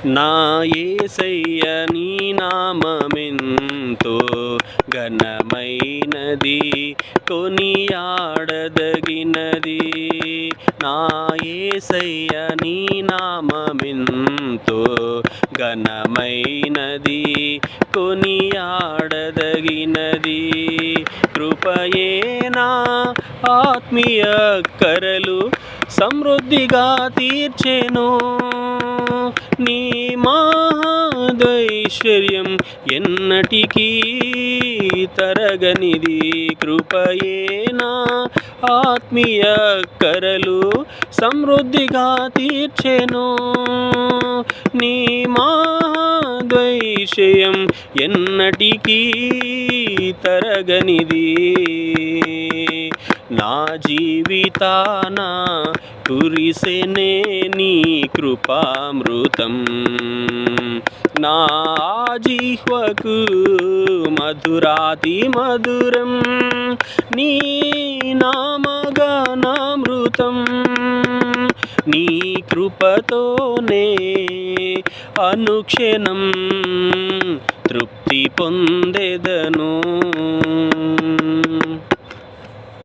నా యేసయ్య నీ నామమెంతో ఘనమైనది, కొనియాడదగినది. నా యేసయ్య నీ నామమెంతో ఘనమైనది, కొనియాడదగినది. కృపయే నా ఆత్మీయ కరలు సమృద్ధిగా తీర్చెను, నీ మహదైశ్వర్యం ఎన్నటికీ తరగనిది. కృపయే నా ఆత్మీయ కరలు సమృద్ధిగా తీర్చెను, నీ మహదైశ్వర్యం ఎన్నటికీ తరగనిది. నా జీవితాన కురిసెనే నీ కృపామృతం, నా జిహ్వకు మధురాతి మధురం, నీ నామగానామృతం. నీ కృపతోనే అనుక్షణం తృప్తి పొందెదను.